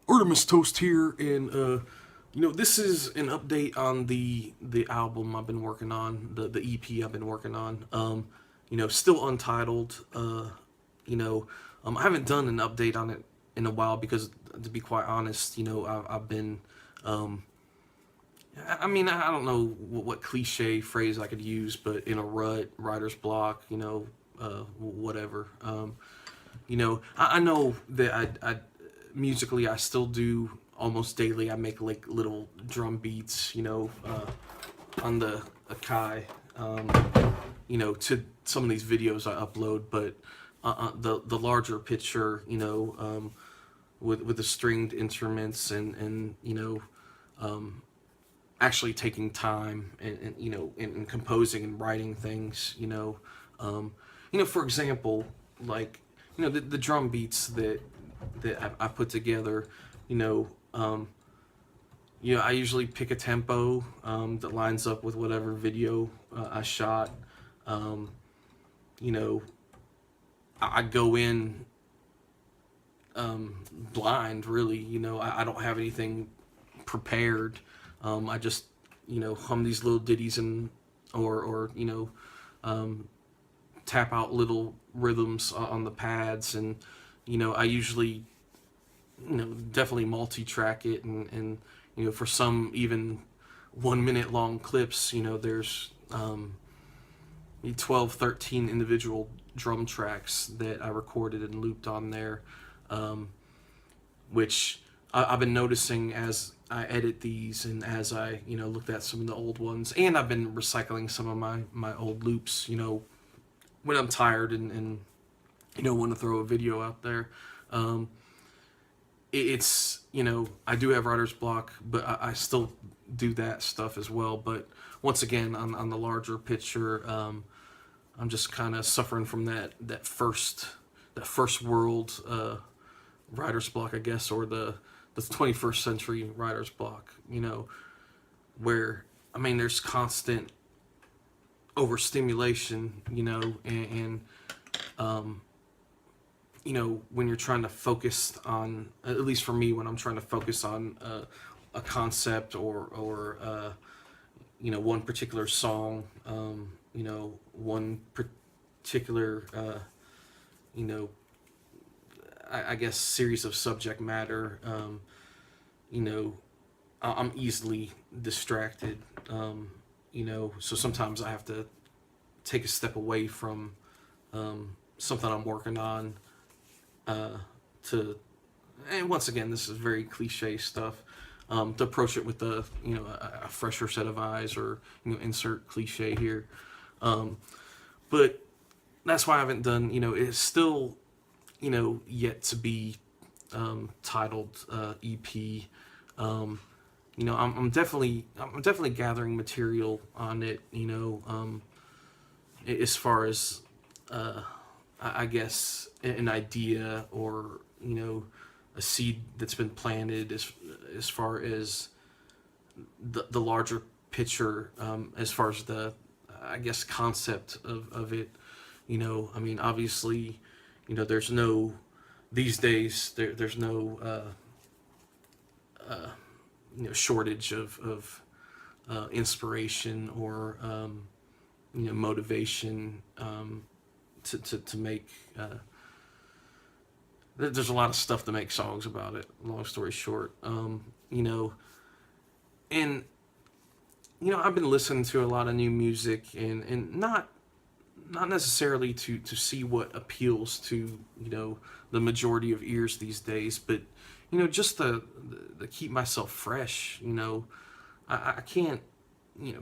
Artemus Toast here, and this is an update on the album I've been working on, the EP I've been working on. Still untitled. I haven't done an update on it in a while because, to be quite honest, I've been. I don't know what cliche phrase I could use, but in a rut, writer's block, whatever. I know that I musically I still do almost daily. I make like little drum beats, on the Akai, to some of these videos I upload. But the larger picture, with the stringed instruments and actually taking time and composing and writing things, for example, like the drum beats that I put together, you know, um, I usually pick a tempo that lines up with whatever video I shot. Um, you know, I go in blind, really. I don't have anything prepared. I just hum these little ditties and or tap out little rhythms on the pads, and I usually definitely multi-track it, and for some even 1 minute long clips, there's 12, 13 individual drum tracks that I recorded and looped on there, which I've been noticing as I edit these and as I looked at some of the old ones, and I've been recycling some of my old loops, when I'm tired and want to throw a video out there. It's I do have writer's block, but I still do that stuff as well. But once again, on the larger picture, I'm just kind of suffering from that first world writer's block, I guess, or the 21st century writer's block. Where there's constant overstimulation, and when you're trying to focus on, at least for me, when I'm trying to focus on a concept or one particular song, one particular, I guess, series of subject matter, I'm easily distracted, so sometimes I have to take a step away from something I'm working on, to, and once again, this is very cliche stuff, to approach it with a fresher set of eyes, or insert cliche here, but that's why I haven't done, it's still yet to be titled EP. I'm definitely gathering material on it, as far as I guess an idea, or a seed that's been planted, as far as the larger picture, as far as the, I guess, concept of it. Obviously, there's no, these days there's no shortage of inspiration, or motivation, to make, there's a lot of stuff to make songs about it, long story short. And I've been listening to a lot of new music, and not necessarily to see what appeals to the majority of ears these days, but just to keep myself fresh. I can't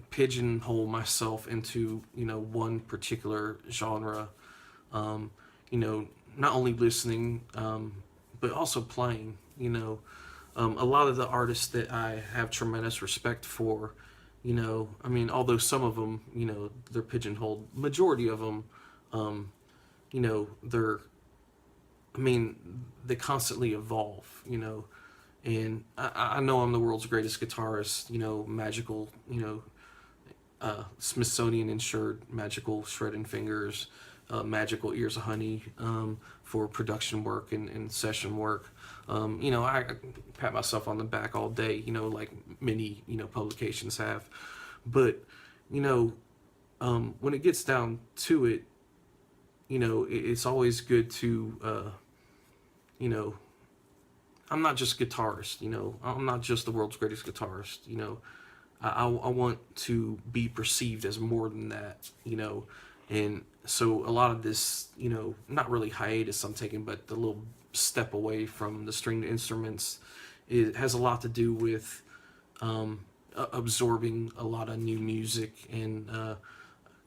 pigeonhole myself into one particular genre. Not only listening, but also playing. A lot of the artists that I have tremendous respect for, although some of them, they're pigeonholed, majority of them, they're, they constantly evolve, and I know I'm the world's greatest guitarist, magical, Smithsonian insured, magical shredding fingers, magical ears of honey, for production work and session work. You know, I pat myself on the back all day, you know, like many, you know, publications have. But, you know, when it gets down to it, you know, it's always good to, you know, I'm not just a guitarist, you know, I'm not just the world's greatest guitarist, you know, I want to be perceived as more than that, you know, and so a lot of this, you know, not really hiatus I'm taking, but the little step away from the stringed instruments, it has a lot to do with absorbing a lot of new music and,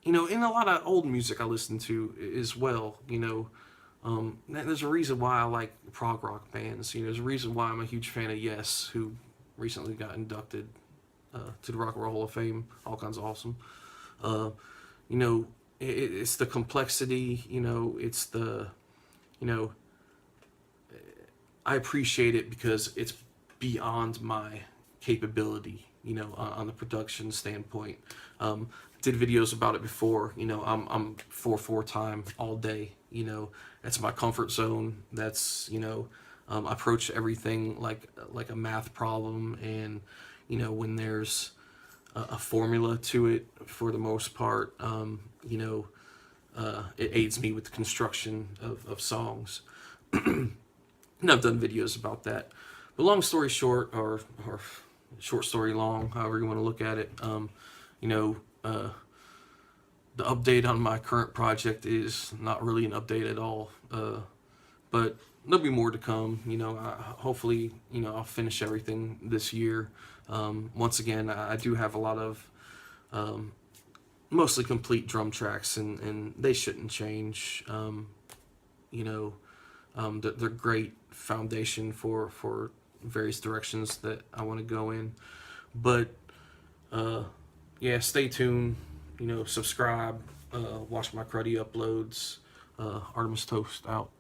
you know, and a lot of old music I listen to as well, you know. There's a reason why I like prog rock bands. You know, there's a reason why I'm a huge fan of Yes, who recently got inducted to the Rock and Roll Hall of Fame. All kinds of awesome. Uh, you know, it's the complexity. You know, it's the, you know, I appreciate it because it's beyond my capability. You know, on the production standpoint. Did videos about it before. You know, I'm 4/4 time all day. You know, that's my comfort zone. That's, you know, I approach everything like a math problem, and you know, when there's a formula to it, for the most part, you know, it aids me with the construction of songs. And I've done videos about that. But long story short, or short story long, however you want to look at it, you know, the update on my current project is not really an update at all. But there'll be more to come. You know, hopefully, you know, I'll finish everything this year. Once again, I do have a lot of mostly complete drum tracks, and they shouldn't change. You know, they're great foundation for various directions that I want to go in. But yeah, stay tuned. You know, subscribe, watch my cruddy uploads. Artemus Toast out.